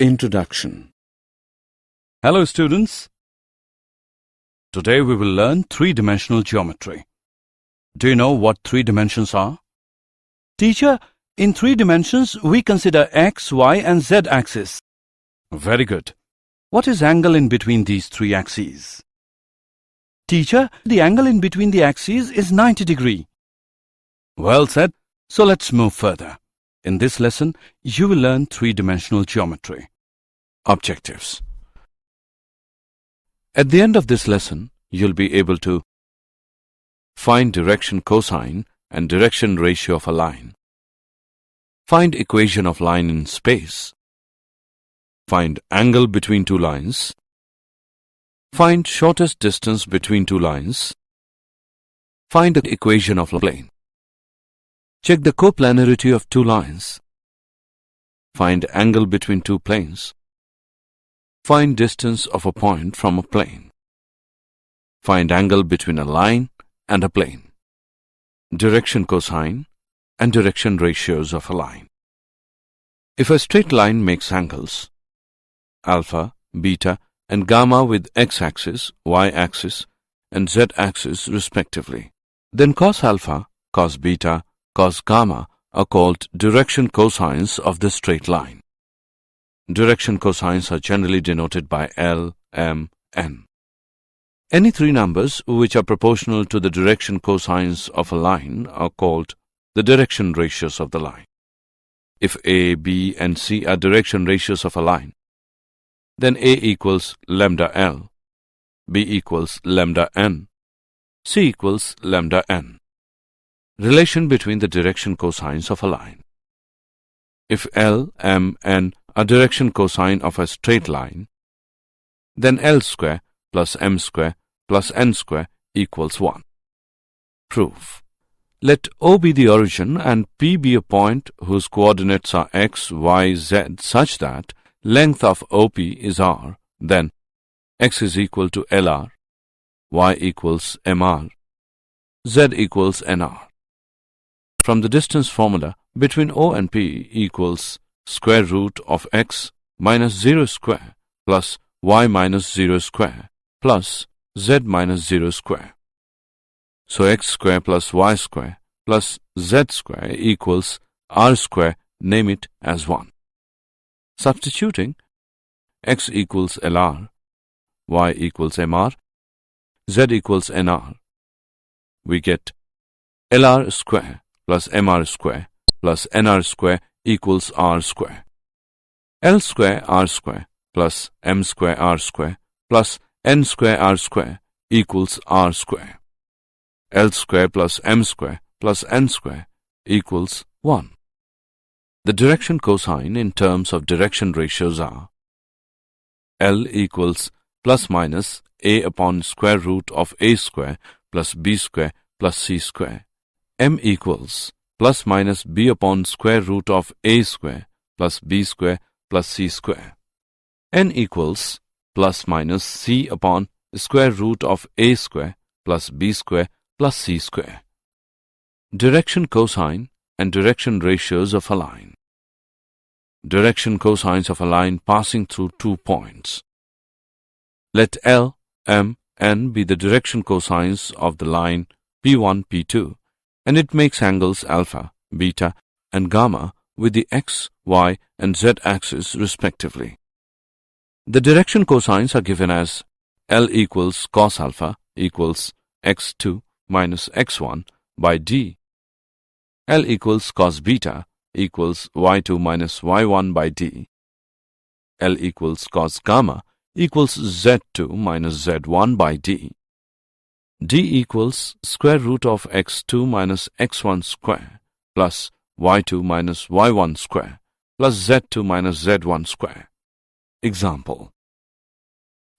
Introduction. Hello students. Today we will learn three-dimensional geometry. Do you know what three dimensions are? Teacher, in three dimensions we consider x, y and z axis. Very good. What is angle in between these three axes? Teacher, the angle in between the axes is 90 degrees. Well said. So let's move further. In this lesson, you will learn three-dimensional geometry. Objectives. At the end of this lesson, you'll be able to find direction cosine and direction ratio of a line, find equation of line in space, find angle between two lines, find shortest distance between two lines, find the equation of a plane. Check the coplanarity of two lines. Find angle between two planes. Find distance of a point from a plane. Find angle between a line and a plane. Direction cosine and direction ratios of a line. If a straight line makes angles alpha, beta and gamma with x-axis, y-axis and z-axis respectively, then cos alpha, cos beta, cos gamma are called direction cosines of the straight line. Direction cosines are generally denoted by L, M, N. Any three numbers which are proportional to the direction cosines of a line are called the direction ratios of the line. If A, B and C are direction ratios of a line, then A equals lambda L, B equals lambda N, C equals lambda N. Relation between the direction cosines of a line. If L, M, N are direction cosine of a straight line, then L square plus M square plus N square equals 1. Proof. Let O be the origin and P be a point whose coordinates are x, y, z such that length of OP is r, then x is equal to LR, y equals MR, z equals NR. From the distance formula, between O and P equals square root of x minus 0 square plus y minus 0 square plus z minus 0 square. So x square plus y square plus z square equals r square, name it as 1. Substituting, x equals LR, y equals MR, z equals NR, we get LR square plus MR square plus NR square equals R square. L square R square plus M square R square plus N square R square equals R square. L square plus M square plus N square equals 1. The direction cosine in terms of direction ratios are L equals plus minus A upon square root of A square plus B square plus C square. M equals plus minus B upon square root of A square plus B square plus C square. N equals plus minus C upon square root of A square plus B square plus C square. Direction cosine and direction ratios of a line. Direction cosines of a line passing through 2 points. Let L, M, N be the direction cosines of the line P1, P2, and it makes angles alpha, beta, and gamma with the x, y, and z axis respectively. The direction cosines are given as L equals cos alpha equals x2 minus x1 by d. L equals cos beta equals y2 minus y1 by d. L equals cos gamma equals z2 minus z1 by d. D equals square root of x2 minus x1 square plus y2 minus y1 square plus z2 minus z1 square. Example.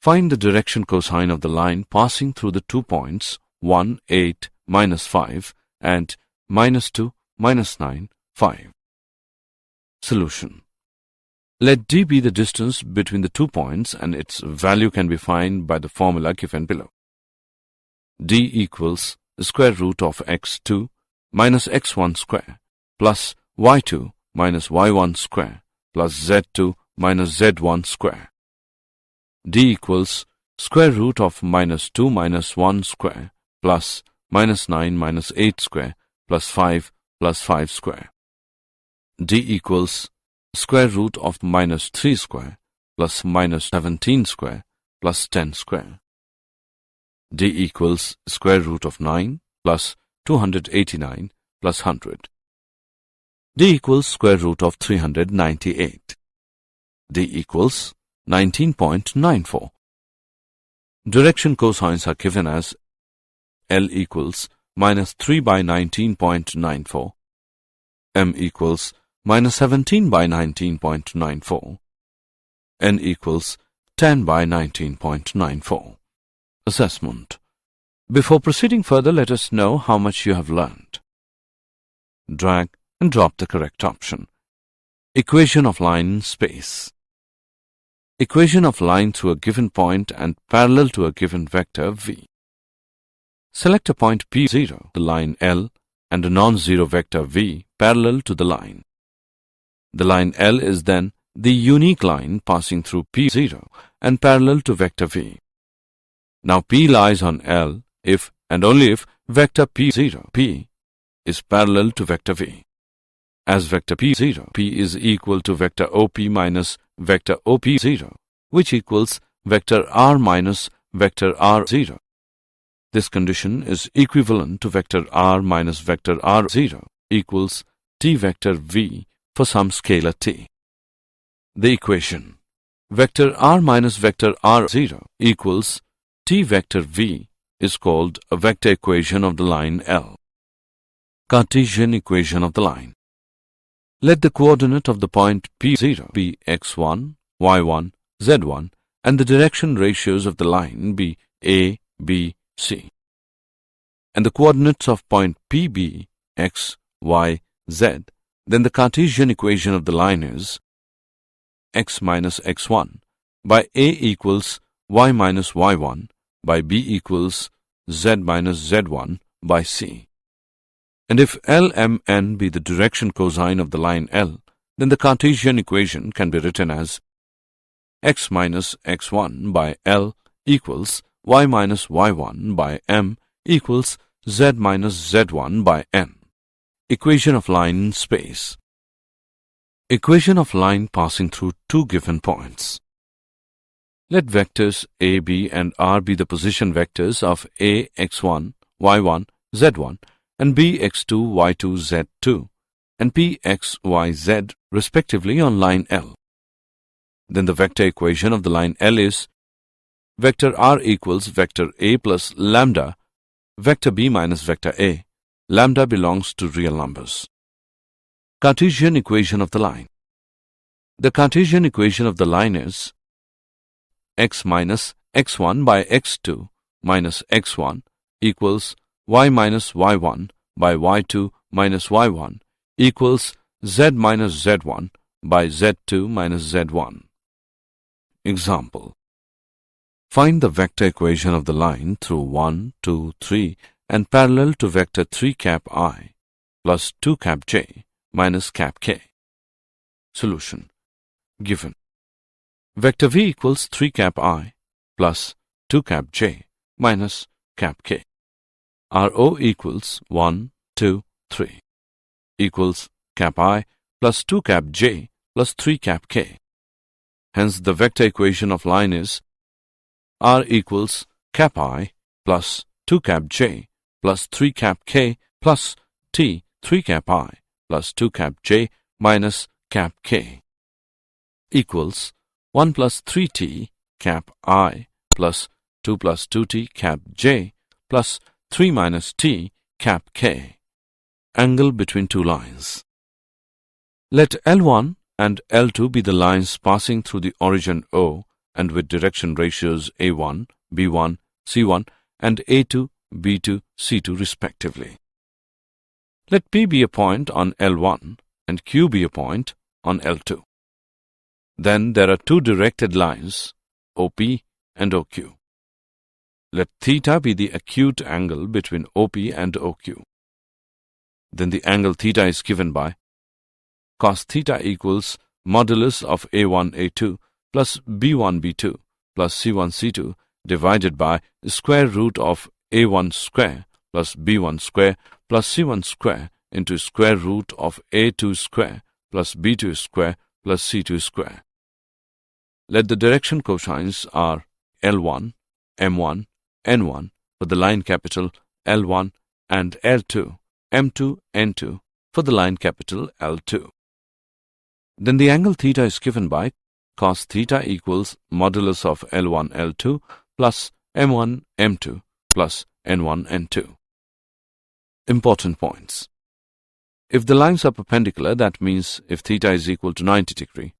Find the direction cosine of the line passing through the 2 points 1, 8, minus 5 and minus 2, minus 9, 5. Solution. Let d be the distance between the 2 points and its value can be found by the formula given below. D equals square root of x2 minus x1 square plus y2 minus y1 square plus z2 minus z1 square. D equals square root of minus 2 minus 1 square plus minus 9 minus 8 square plus 5 square. D equals square root of minus 3 square plus minus 17 square plus 10 square. D equals square root of 9 plus 289 plus 100. D equals square root of 398. D equals 19.94. Direction cosines are given as L equals minus 3 by 19.94, M equals minus 17 by 19.94, N equals 10 by 19.94. Assessment. Before proceeding further, let us know how much you have learned. Drag and drop the correct option. Equation of line in space. Equation of line through a given point and parallel to a given vector v. Select a point P0, the line L, and a non-zero vector v parallel to the line. The line L is then the unique line passing through P0 and parallel to vector v. Now P lies on L if and only if vector P0, P, is parallel to vector v. As vector P0, P is equal to vector OP minus vector OP0, which equals vector R minus vector R0. This condition is equivalent to vector R minus vector R0 equals T vector V for some scalar T. The equation vector R minus vector R0 equals T vector V is called a vector equation of the line L. Cartesian equation of the line. Let the coordinate of the point P0 be x1, y1, z1 and the direction ratios of the line be a, b, c. And the coordinates of point PB, x, y, z, then the Cartesian equation of the line is x minus x1 by a equals y minus y1 by b equals z minus z1 by c. And if LMN be the direction cosine of the line L, then the Cartesian equation can be written as x minus x1 by L equals y minus y1 by M equals z minus z1 by N. Equation of line in space. Equation of line passing through two given points. Let vectors a, b and r be the position vectors of a, x1, y1, z1 and b, x2, y2, z2 and p, x, y, z respectively on line L. Then the vector equation of the line L is vector r equals vector a plus lambda, vector b minus vector a. Lambda belongs to real numbers. Cartesian equation of the line. The Cartesian equation of the line is x minus x1 by x2 minus x1 equals y minus y1 by y2 minus y1 equals z minus z1 by z2 minus z1. Example. Find the vector equation of the line through 1, 2, 3 and parallel to vector 3 cap I plus 2 cap j minus cap k. Solution. Given. Vector v equals 3 cap I plus 2 cap j minus cap k. RO equals 1, 2, 3 equals cap I plus 2 cap j plus 3 cap k. Hence the vector equation of line is R equals cap I plus 2 cap j plus 3 cap k plus t 3 cap I plus 2 cap j minus cap k equals 1 plus 3t cap I plus 2 plus 2t cap j plus 3 minus t cap k. Angle between two lines. Let L1 and L2 be the lines passing through the origin O and with direction ratios A1, B1, C1 and A2, B2, C2 respectively. Let P be a point on L1 and Q be a point on L2. Then there are two directed lines, OP and OQ. Let theta be the acute angle between OP and OQ. Then the angle theta is given by cos theta equals modulus of A1 A2 plus B1 B2 plus C1 C2 divided by square root of A1 square plus B1 square plus C1 square into square root of A2 square plus B2 square plus C2 square. Let the direction cosines are L1, M1, N1 for the line capital L1 and L2, M2, N2 for the line capital L2. Then the angle theta is given by cos theta equals modulus of L1 L2 plus M1 M2 plus N1 N2. Important points. If the lines are perpendicular, that means if theta is equal to 90 degree,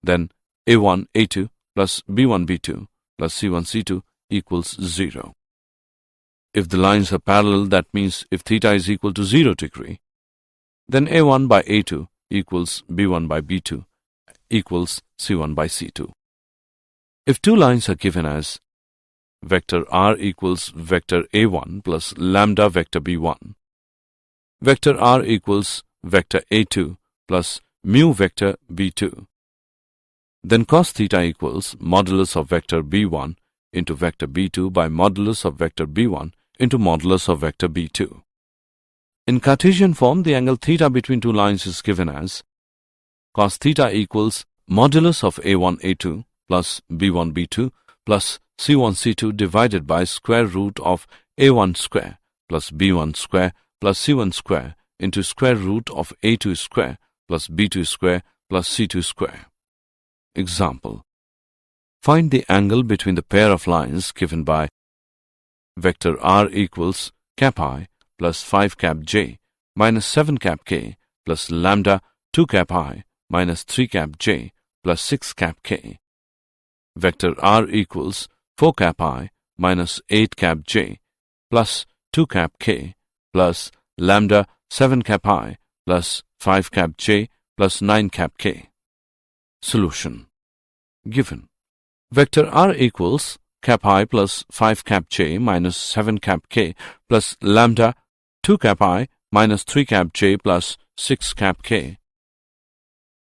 then A1 A2 plus B1 B2 plus C1 C2 equals 0. If the lines are parallel, that means if theta is equal to 0 degree, then A1 by A2 equals B1 by B2 equals C1 by C2. If two lines are given as vector R equals vector A1 plus lambda vector B1, vector R equals vector A2 plus mu vector B2, then cos theta equals modulus of vector B1 into vector B2 by modulus of vector B1 into modulus of vector B2. In Cartesian form, the angle theta between two lines is given as cos theta equals modulus of A1 A2 plus B1 B2 plus C1 C2 divided by square root of A1 square plus B1 square plus C1 square into square root of A2 square plus B2 square plus C2 square. Example. Find the angle between the pair of lines given by vector R equals cap I plus 5 cap j minus 7 cap k plus lambda 2 cap I minus 3 cap j plus 6 cap k. Vector R equals 4 cap I minus 8 cap j plus 2 cap k plus lambda 7 cap I plus 5 cap j plus 9 cap k. Solution. Given vector R equals cap I plus 5 cap j minus 7 cap k plus lambda 2 cap I minus 3 cap j plus 6 cap k.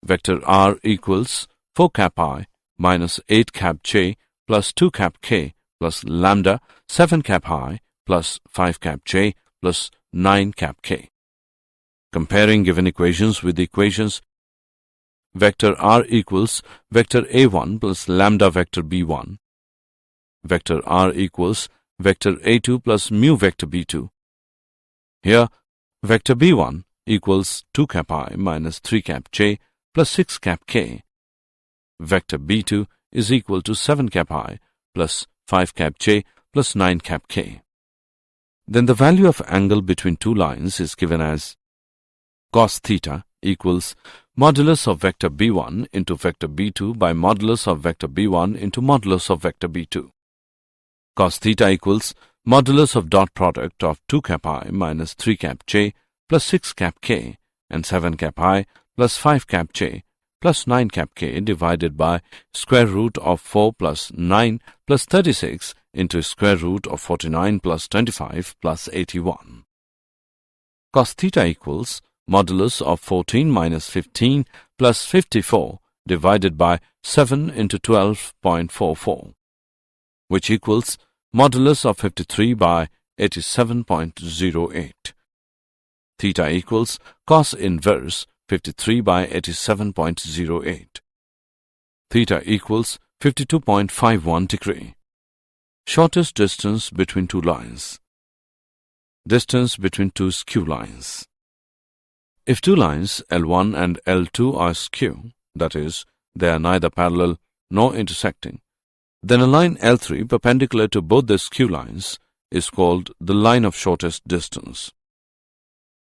Vector R equals 4 cap I minus 8 cap j plus 2 cap k plus lambda 7 cap I plus 5 cap j plus 9 cap k. Comparing given equations with the equations vector R equals vector A1 plus lambda vector B1, vector R equals vector A2 plus mu vector B2. Here, vector B1 equals 2 cap I minus 3 cap j plus 6 cap k. Vector B2 is equal to 7 cap I plus 5 cap j plus 9 cap k. Then the value of angle between two lines is given as cos theta equals modulus of vector B1 into vector B2 by modulus of vector B1 into modulus of vector B2. Cos theta equals modulus of dot product of 2 cap I minus 3 cap j plus 6 cap k and 7 cap I plus 5 cap j plus 9 cap k divided by square root of 4 plus 9 plus 36 into square root of 49 plus 25 plus 81. Cos theta equals modulus of 14 minus 15 plus 54 divided by 7 into 12.44, which equals modulus of 53 by 87.08. Theta equals cos inverse 53 by 87.08. Theta equals 52.51 degree. Shortest distance between two lines. Distance between two skew lines. If two lines L1 and L2 are skew, that is, they are neither parallel nor intersecting, then a line L3 perpendicular to both the skew lines is called the line of shortest distance.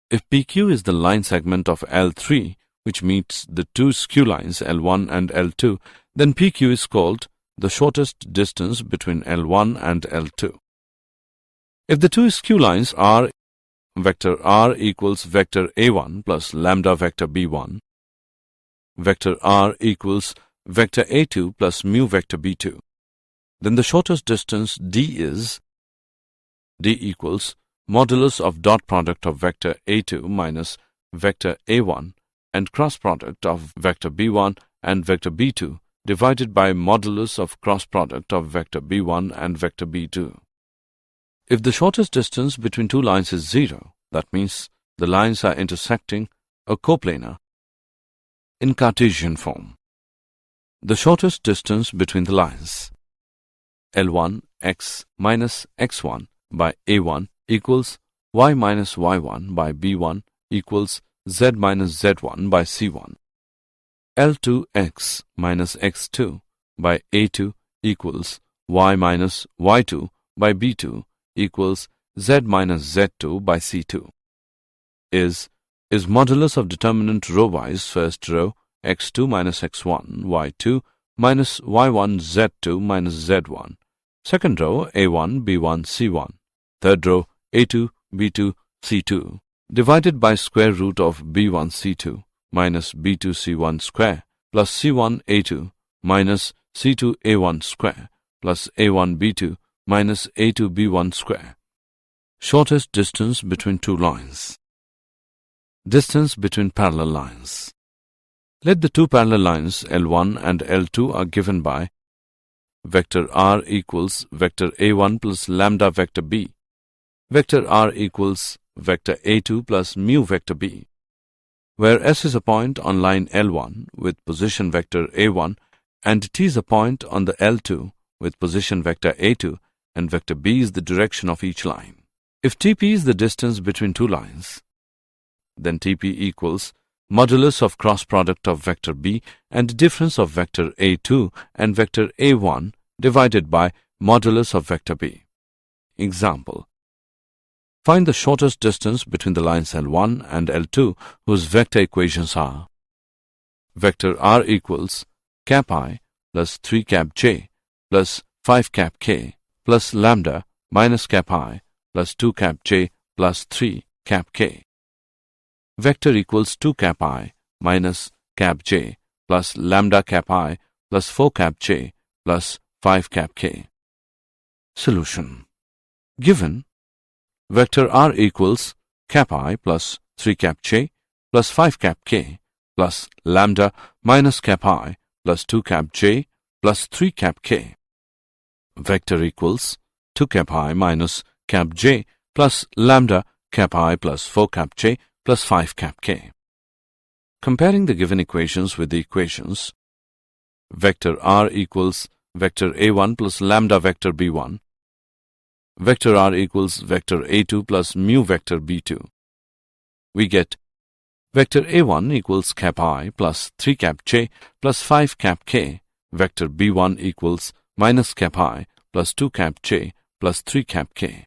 If PQ is the line segment of L3 which meets the two skew lines L1 and L2, then PQ is called the shortest distance between L1 and L2. If the two skew lines are vector R equals vector A1 plus lambda vector B1, vector R equals vector A2 plus mu vector B2, then the shortest distance D is D equals modulus of dot product of vector A2 minus vector A1 and cross product of vector b1 and vector b2 divided by modulus of cross product of vector b1 and vector b2. If the shortest distance between two lines is 0, that means the lines are intersecting a coplanar. In Cartesian form, the shortest distance between the lines L1 x minus x1 by a1 equals y minus y1 by b1 equals z minus z1 by c1. L2 x minus x2 by a2 equals y minus y2 by b2 equals z minus z2 by c2. Is modulus of determinant row-wise first row x2 minus x1 y2 minus y1 z2 minus z1, second row a1 b1 c1, third row a2 b2 c2 divided by square root of b1 c2 minus b2 c1 square plus c1 a2 minus c2 a1 square plus a1 b2 minus a2 b1 square. Shortest distance between two lines. Distance between parallel lines. Let the two parallel lines L1 and L2 are given by vector r equals vector a1 plus lambda vector b, vector r equals vector a2 plus mu vector b, where S is a point on line L1 with position vector a1 and T is a point on the L2 with position vector a2 and vector b is the direction of each line. If Tp is the distance between two lines, then Tp equals modulus of cross product of vector b and difference of vector a2 and vector a1 divided by modulus of vector b. Example: find the shortest distance between the lines L1 and L2 whose vector equations are vector r equals cap I plus 3 cap j plus 5 cap k plus lambda minus cap I plus 2 cap j plus 3 cap k. Vector equals 2 cap I minus cap j plus lambda cap I plus 4 cap j plus 5 cap k. Solution: given vector r equals cap I plus 3 cap j plus 5 cap k plus lambda minus cap I plus 2 cap j plus 3 cap k. Vector equals 2 cap I minus cap j plus lambda cap I plus 4 cap j plus 5 cap k. Comparing the given equations with the equations vector r equals vector a1 plus lambda vector b1, vector r equals vector a2 plus mu vector b2, we get vector a1 equals cap I plus 3 cap j plus 5 cap k, vector b1 equals minus cap I plus 2 cap j plus 3 cap k.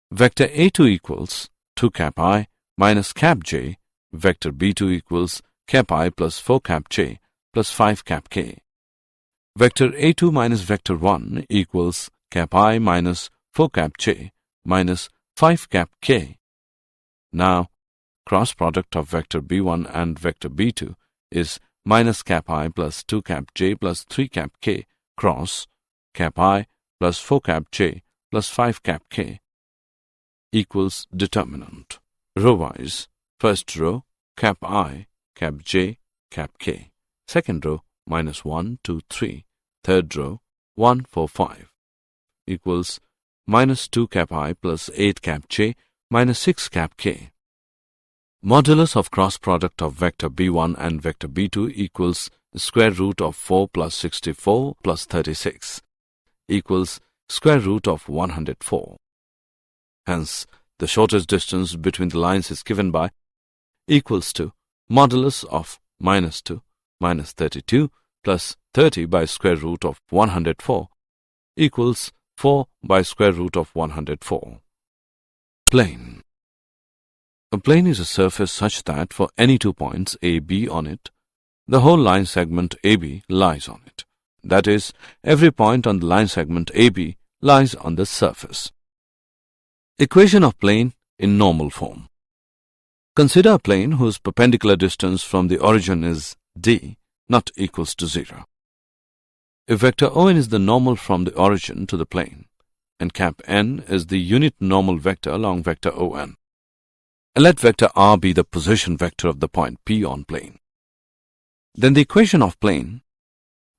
Vector a2 equals 2 cap I minus cap j, vector b2 equals cap I plus 4 cap j plus 5 cap k. Vector a2 minus vector 1 equals cap I minus 4 cap j minus 5 cap k. Now, cross product of vector b1 and vector b2 is minus cap I plus 2 cap j plus 3 cap k cross cap I plus 4 cap j plus 5 cap k equals determinant. Row-wise, first row cap I, cap j, cap k. Second row minus 1, 2, 3. Third row 1, 4, 5 equals minus 2 cap I plus 8 cap j minus 6 cap k. Modulus of cross product of vector b1 and vector b2 equals square root of 4 plus 64 plus 36 equals square root of 104. Hence, the shortest distance between the lines is given by equals to modulus of minus 2 minus 32 plus 30 by square root of 104 equals 4 by square root of 104. Plane. A plane is a surface such that for any 2 points A, B on it, the whole line segment AB lies on it. That is, every point on the line segment AB lies on the surface. Equation of plane in normal form. Consider a plane whose perpendicular distance from the origin is d not equals to 0. If vector ON is the normal from the origin to the plane, and cap n is the unit normal vector along vector ON, and let vector r be the position vector of the point P on plane. Then the equation of plane,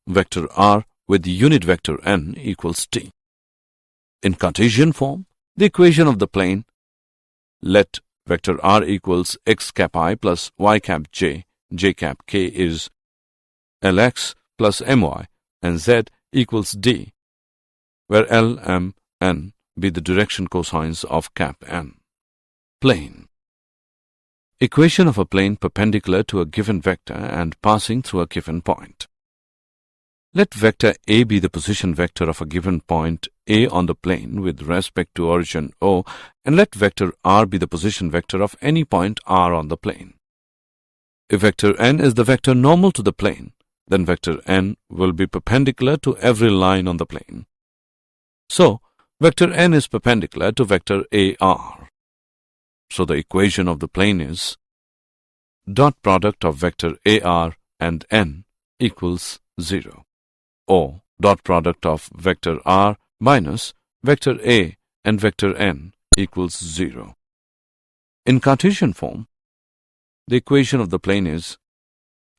vector r with unit vector n equals t. In Cartesian form, the equation of the plane, let vector r equals x cap I plus y cap j, j cap k is lx plus my, and z equals d, where L, m, n be the direction cosines of cap n. Plane. Equation of a plane perpendicular to a given vector and passing through a given point. Let vector A be the position vector of a given point A on the plane with respect to origin O, and let vector r be the position vector of any point r on the plane. If vector n is the vector normal to the plane, then vector n will be perpendicular to every line on the plane. So, vector n is perpendicular to vector AR. So the equation of the plane is dot product of vector AR and n equals 0, or dot product of vector r minus vector A and vector n equals 0. In Cartesian form, the equation of the plane is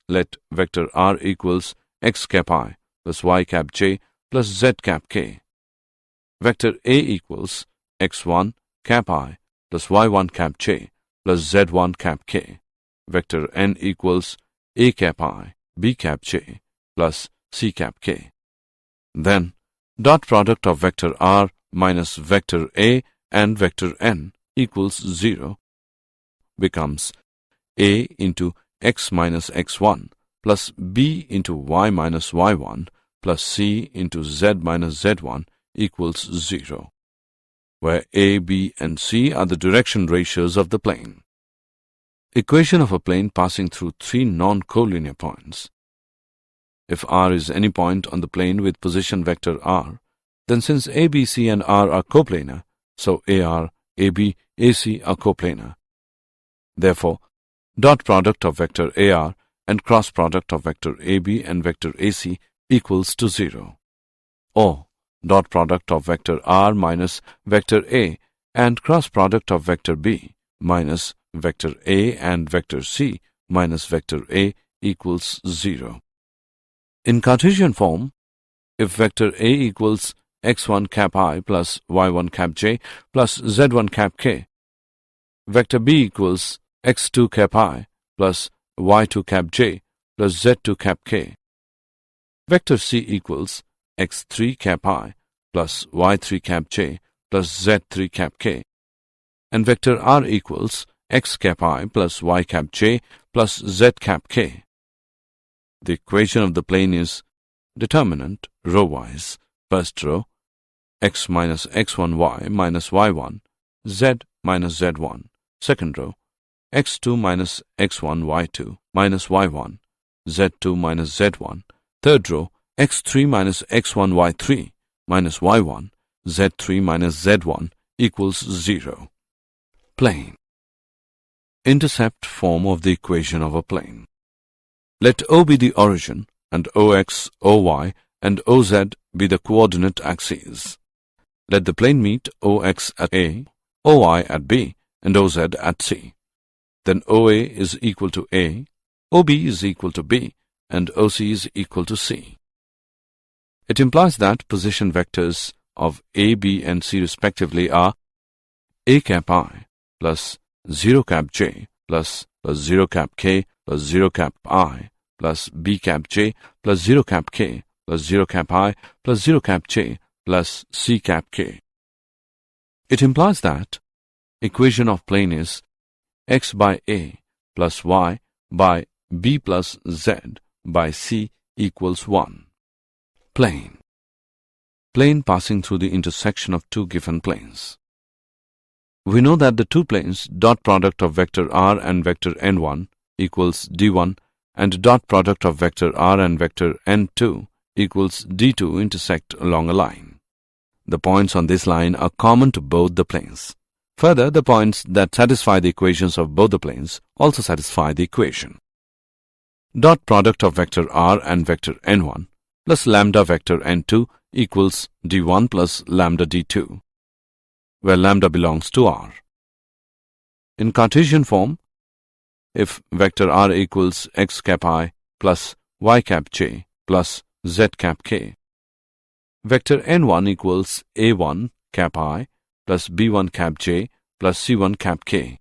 let vector r equals x cap I plus y cap j plus z cap k. Vector A equals x1 cap I plus y1 cap j plus z1 cap k. Vector n equals a cap I, b cap j plus c cap k. Then, dot product of vector r minus vector A and vector n equals 0 becomes a into x minus x1 plus b into y minus y1 plus c into z minus z1 equals 0, where a, b, and c are the direction ratios of the plane. Equation of a plane passing through three non-collinear points. If r is any point on the plane with position vector r, then since a, b, c, and r are coplanar, so ar, ab, ac are coplanar. Therefore, dot product of vector ar and cross product of vector ab and vector ac equals to 0, or dot product of vector r minus vector a and cross product of vector b minus vector a and vector c minus vector a equals 0. In Cartesian form, if vector a equals x1 cap I plus y1 cap j plus z1 cap k, vector b equals x2 cap I plus y2 cap j plus z2 cap k, vector c equals x3 cap I plus y3 cap j plus z3 cap k, and vector r equals x cap I plus y cap j plus z cap k. The equation of the plane is determinant row-wise. First row, x minus x1y minus y1, z minus z1. Second row, x2 minus x1 y2 minus y1, z2 minus z1. Third row, x3 minus x1 y3 minus y1, z3 minus z1 equals 0. Plane. Intercept form of the equation of a plane. Let O be the origin, and OX, OY, and OZ be the coordinate axes. Let the plane meet OX at A, OY at B, and OZ at C. Then OA is equal to A, OB is equal to B, and OC is equal to C. It implies that position vectors of A, B, and C respectively are A cap I plus 0 cap j plus 0 cap k plus 0 cap I plus b cap j plus 0 cap k plus 0 cap I plus 0 cap j plus c cap k. It implies that equation of plane is x by a plus y by b plus z by c equals 1. Plane. Plane passing through the intersection of two given planes. We know that the two planes dot product of vector r and vector n1 equals d1 and dot product of vector r and vector n2 equals d2 intersect along a line. The points on this line are common to both the planes. Further, the points that satisfy the equations of both the planes also satisfy the equation. Dot product of vector r and vector n1 plus lambda vector n2 equals d1 plus lambda d2, where lambda belongs to r. In Cartesian form, if vector r equals x cap I plus y cap j plus z cap k, vector n1 equals a1 cap I plus b1 cap j plus c1 cap k,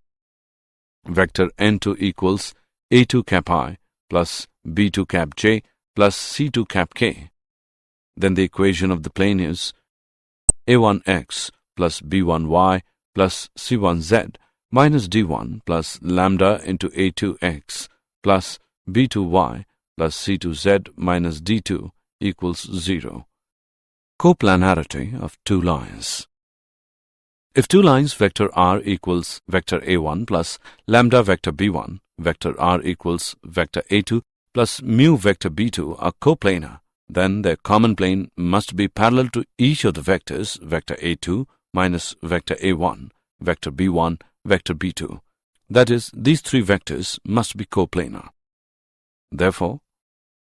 vector n2 equals a2 cap I plus b2 cap j plus c2 cap k, then the equation of the plane is a1x plus b1y plus c1z minus d1 plus lambda into a2x plus b2y plus c2z minus d2 equals 0. Coplanarity of two lines. If two lines vector r equals vector a1 plus lambda vector b1, vector r equals vector a2 plus mu vector b2 are coplanar, then their common plane must be parallel to each of the vectors vector a2 minus vector a1, vector b1, vector b2. That is, these three vectors must be coplanar. Therefore,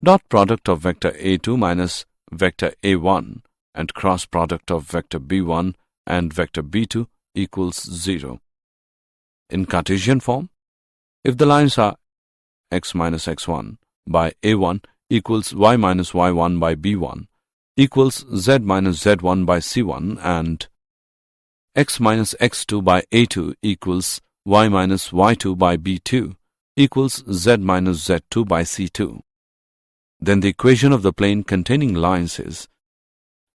dot product of vector a2 minus vector a1 and cross product of vector b1 and vector b2 equals 0. In Cartesian form, if the lines are x minus x1 by a1 equals y minus y1 by b1 equals z minus z1 by c1 and x minus x2 by a2 equals y minus y2 by b2 equals z minus z2 by c2, then the equation of the plane containing lines is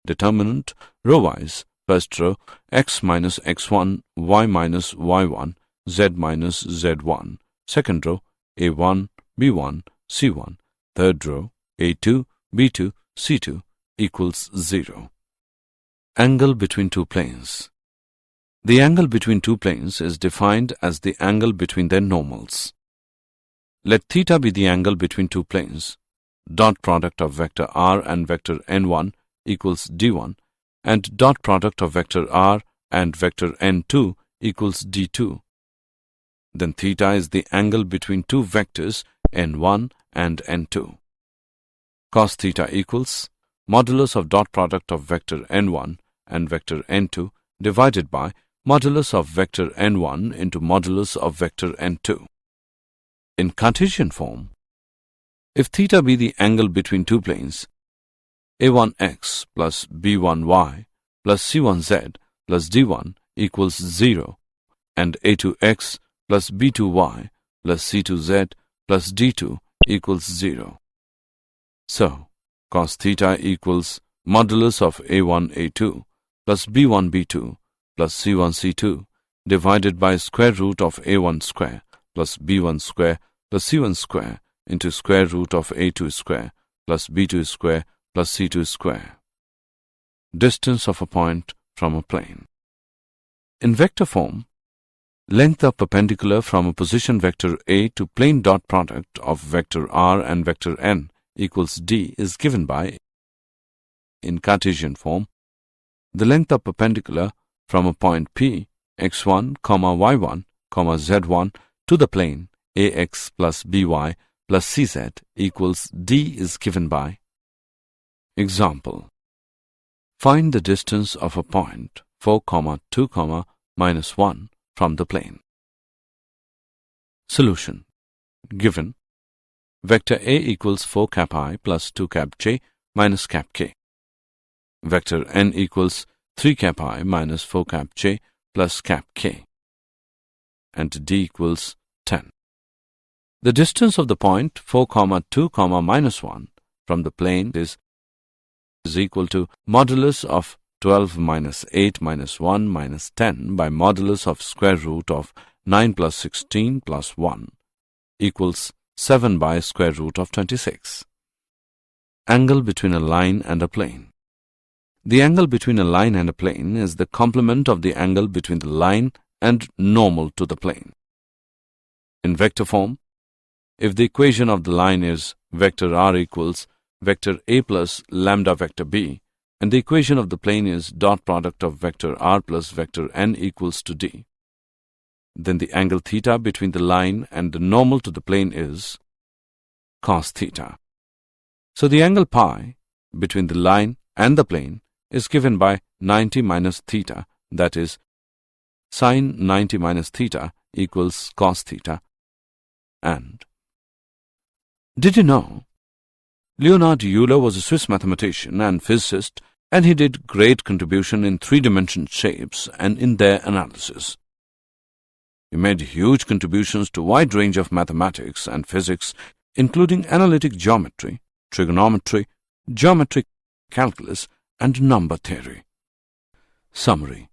determinant row-wise. First row, x minus x1, y minus y1, z minus z1. Second row, a1, b1, c1. Third row, a2, b2, c2 equals 0. Angle between two planes. The angle between two planes is defined as the angle between their normals. Let theta be the angle between two planes. Dot product of vector r and vector n1 equals d1, and dot product of vector r and vector n2 equals d2. Then theta is the angle between two vectors n1 and n2. Cos theta equals modulus of dot product of vector n1 and vector n2 divided by modulus of vector n1 into modulus of vector n2. In Cartesian form, if theta be the angle between two planes, a1x plus b1y plus c1z plus d1 equals 0 and a2x plus b2y plus c2z plus d2 equals 0. So, cos theta equals modulus of a1 a2 plus b1 b2 plus c1 c2 divided by square root of a1 square plus b1 square plus c1 square into square root of a2 square plus b2 square plus c2 square. Distance of a point from a plane. In vector form, length of perpendicular from a position vector A to plane dot product of vector r and vector n equals d is given by, in Cartesian form, the length of perpendicular from a point P x1, y1, z1 to the plane ax plus by plus cz equals d is given by. Example. Find the distance of a point 4, 2, minus 1 from the plane. Solution. Given vector A equals 4 cap I plus 2 cap j minus cap k. Vector n equals 3 cap I minus 4 cap j plus cap k. And d equals 10. The distance of the point 4, 2, minus 1 from the plane is equal to modulus of 12 minus 8 minus 1 minus 10 by modulus of square root of 9 plus 16 plus 1 equals 7 by square root of 26. Angle between a line and a plane. The angle between a line and a plane is the complement of the angle between the line and normal to the plane. In vector form, if the equation of the line is vector r equals vector a plus lambda vector b, and the equation of the plane is dot product of vector r plus vector n equals to d, then the angle theta between the line and the normal to the plane is cos theta. So the angle pi between the line and the plane is given by 90 minus theta, that is, sin 90 minus theta equals cos theta. And did you know Leonhard Euler was a Swiss mathematician and physicist, and he did great contribution in three-dimensional shapes and in their analysis. He made huge contributions to a wide range of mathematics and physics, including analytic geometry, trigonometry, geometric calculus, and number theory. Summary.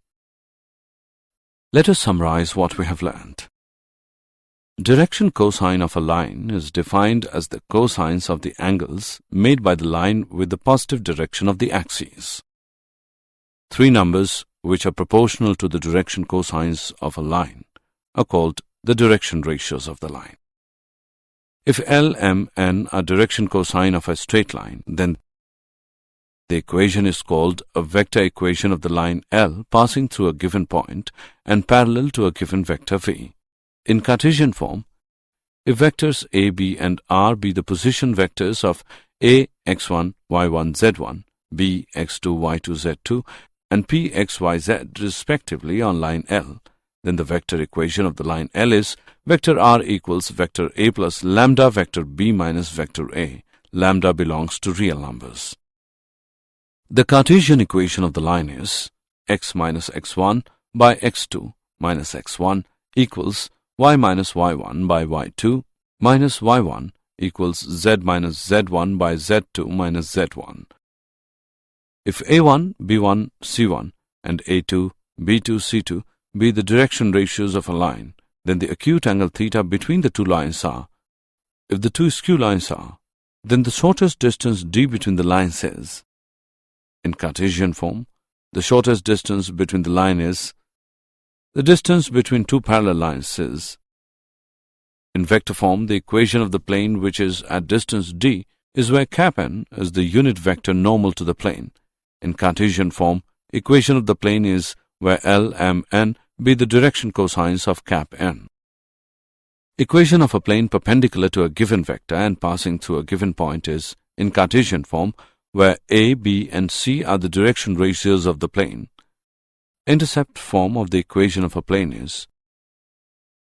Let us summarize what we have learned. Direction cosine of a line is defined as the cosines of the angles made by the line with the positive direction of the axes. Three numbers which are proportional to the direction cosines of a line are called the direction ratios of the line. If L, M, N are direction cosine of a straight line, then the equation is called a vector equation of the line L passing through a given point and parallel to a given vector V. In Cartesian form, if vectors A, B, and R be the position vectors of A, x1, y1, z1, B, x2, y2, z2, and P, x, y, z respectively on line L, then the vector equation of the line L is vector R equals vector A plus lambda vector B minus vector A. Lambda belongs to real numbers. The Cartesian equation of the line is x minus x1 by x2 minus x1 equals y minus y1 by y2 minus y1 equals z minus z1 by z2 minus z1. If A1, B1, C1 and A2, B2, C2 be the direction ratios of a line, then the acute angle theta between the two lines are. If the two skew lines are, then the shortest distance d between the lines is. In Cartesian form, the shortest distance between the line is. The distance between two parallel lines is. In vector form, the equation of the plane which is at distance d is where cap n is the unit vector normal to the plane. In Cartesian form, equation of the plane is where L, M, N be the direction cosines of cap n. Equation of a plane perpendicular to a given vector and passing through a given point is, in Cartesian form, where A, B, and C are the direction ratios of the plane. Intercept form of the equation of a plane is,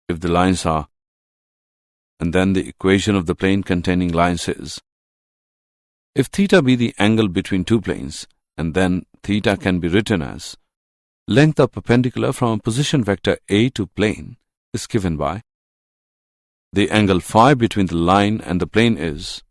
if the lines are, and then the equation of the plane containing lines is, if theta be the angle between two planes, and then theta can be written as, length of perpendicular from a position vector A to plane is given by, the angle phi between the line and the plane is,